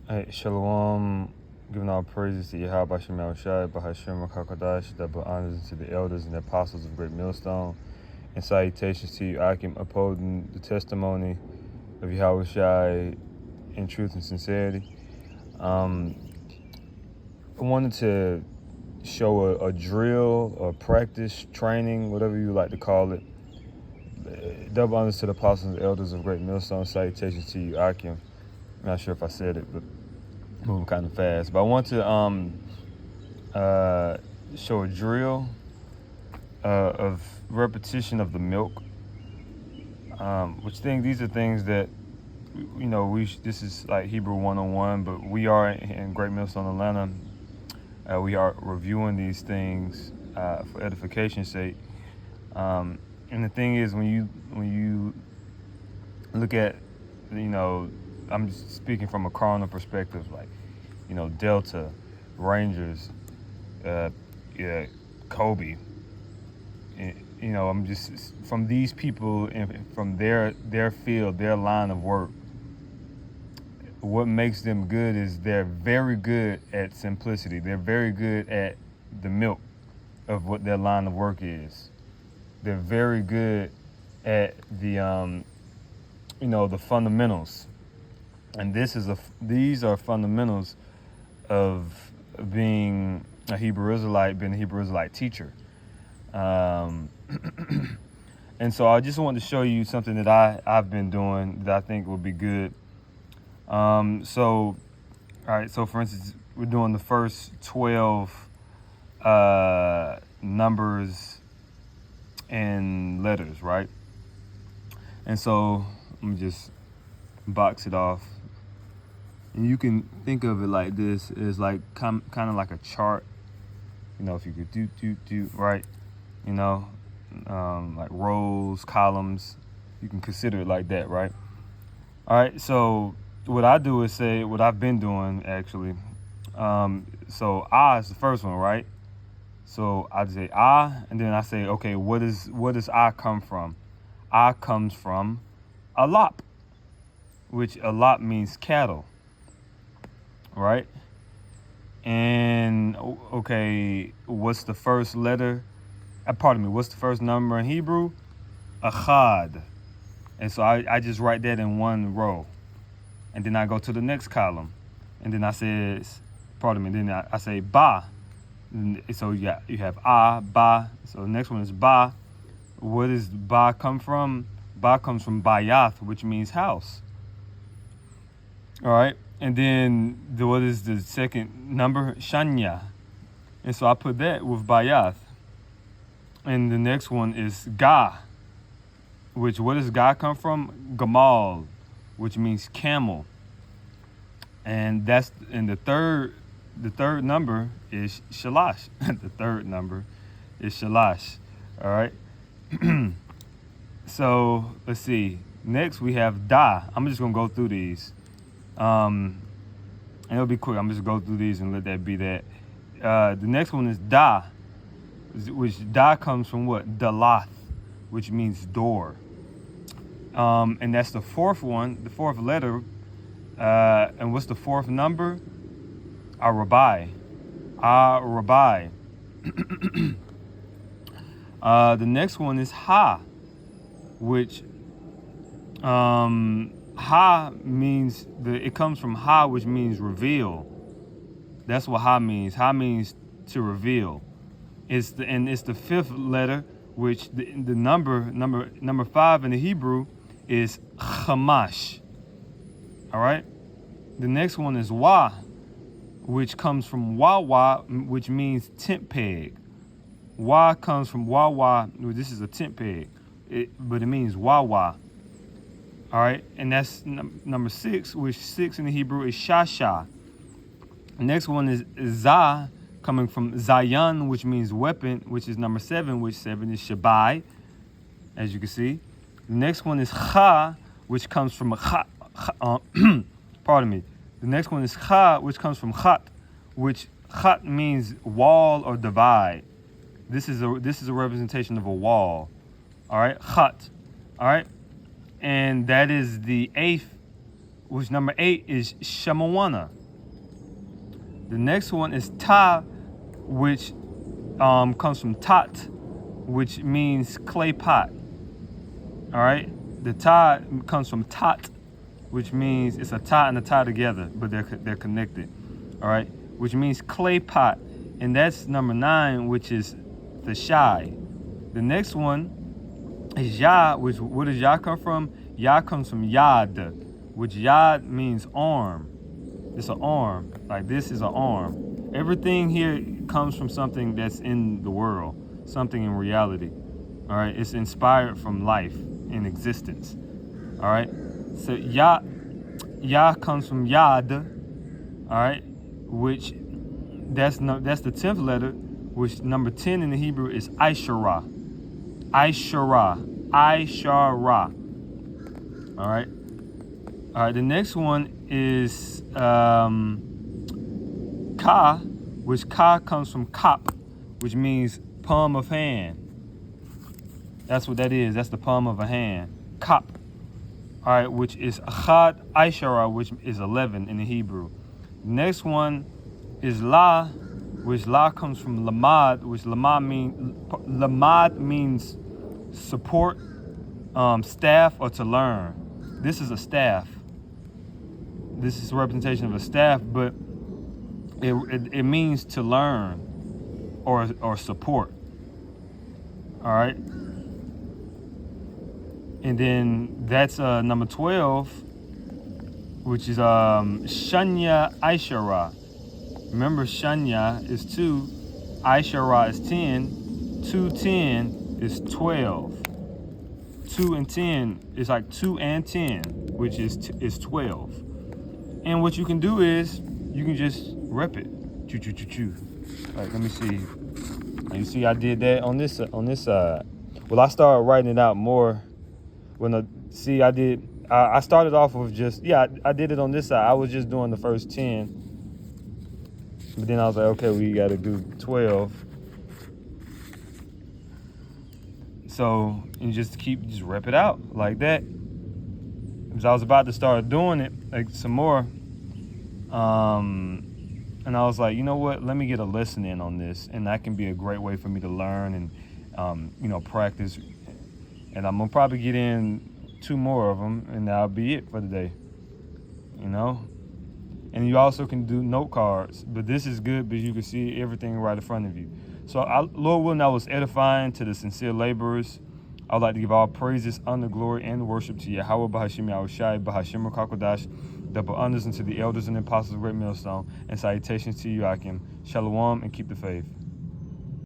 Hey, Shalom, giving all praises to Yahweh Shem Yahushai, Bahashem HaKadosh, double honors to the elders and the apostles of Great Millstone, and salutations to you, Akim, upholding the testimony of Yahushai in truth and sincerity. I wanted to show a drill, or practice, training, whatever you like to call it. Double honors to the apostles and elders of Great Millstone, salutations to you, Akim. I'm not sure if I said it, but moving kind of fast. But I want to show a drill of repetition of the milk. These are things that, this is like Hebrew 101, but we are in Great Millstone, Atlanta. We are reviewing these things for edification's sake. And the thing is, when you look at, I'm just speaking from a carnal perspective, like, Delta, Rangers, Kobe. I'm just from these people and from their field, their line of work. What makes them good is they're very good at simplicity. They're very good at the milk of what their line of work is. They're very good at the the fundamentals. And these are fundamentals of being a Hebrew Israelite, being a Hebrew Israelite teacher. And so I just wanted to show you something that I've been doing that I think will be good. So for instance, we're doing the first 12 numbers and letters, right? And so let me just box it off. And you can think of it like this: is like kind of like a chart. If you could do right, like rows, columns, you can consider it like that, right? All right. So what I do is say what I've been doing actually. So I is the first one, right? So I say I, and then I say, okay, what does I come from? I comes from Alap, which Alap means cattle. Right? And okay, what's the first letter? What's the first number in Hebrew? Achad. And so I just write that in one row. And then I go to the next column. And then I say Ba. So you have A, Ba. So the next one is Ba. Where does Ba come from? Ba comes from Bayath, which means house. All right. And then what is the second number? Shanya. And so I put that with Bayath. And the next one is Ga, which where does Ga come from? Gamal, which means camel. And the third number is Shalash. The third number is Shalash. All right. So let's see. Next we have Da. I'm just gonna go through these. And it'll be quick. I'm just gonna go through these and let that be that. The next one is Da, which Da comes from what? Dalath, which means door. And that's the fourth one, the fourth letter. And what's the fourth number? Arabai. Arabai. The next one is Ha, which Ha means it comes from Ha, which means reveal. That's what Ha means. Ha means to reveal. It's the fifth letter, which the number 5 in the Hebrew is Chamash. All right. The next one is Wa, which comes from Wawa, which means tent peg. Wa comes from Wawa. This is a tent peg, but it means Wawa. All right, and that's number 6, which 6 in the Hebrew is Shasha. The next one is Za, coming from Zion, which means weapon, which is number 7, which 7 is Shabai, as you can see. The next one is Cha, which comes from pardon me. The next one is Cha, which comes from Chat, which Chat means wall or divide. This is a representation of a wall. All right, Chat. All right. And that is the 8th which number 8 is Shemawana. The next one is Ta, which comes from Tat, which means clay pot. All right, the Ta comes from Tat, which means it's a Ta and a Ta together, but they're connected. All right, which means clay pot, and that's number 9, which is the Shai. The next one is Yah, which where does Yah come from? Yah comes from Yad, which Yad means arm. It's an arm, like this is an arm. Everything here comes from something that's in the world, something in reality. All right, it's inspired from life in existence. All right, so Yah comes from Yad. All right, which that's the 10th letter, which number 10 in the Hebrew is Aishara. All right. The next one is Ka, which Ka comes from Kap, which means palm of hand. That's what that is. That's the palm of a hand. Kap. All right, which is Achad Aishara, which is 11 in the Hebrew. Next one is La, which La comes from Lamad, which Lamad means support, staff, or to learn. This is a staff. This is a representation of a staff, but it means to learn or support. All right. And then that's number 12, which is Shanya Aishara. Remember, Shanya is 2, Aishara is 10, 2, 10 is 12. 2 and 10 is like 2 and 10, which is 12. And what you can do is you can just rep it. Choo choo choo choo. All right, let me see. You see, I did that on this side. Well, I started writing it out more. I started off with just I did it on this side. I was just doing the first 10, but then I was like, okay, we got to do 12. So and just rep it out like that. Because I was about to start doing it like some more, and I was like, you know what? Let me get a lesson in on this, and that can be a great way for me to learn and practice. And I'm gonna probably get in 2 more of them, and that'll be it for the day. And you also can do note cards, but this is good because you can see everything right in front of you. So, Lord willing, that was edifying to the sincere laborers. I would like to give all praises, honor, glory, and worship to Yahweh Bahashim Yahushai Bahashim Kakodash, double honors unto the elders and apostles of Great Millstone, and salutations to you, Akim. Shalom, and keep the faith.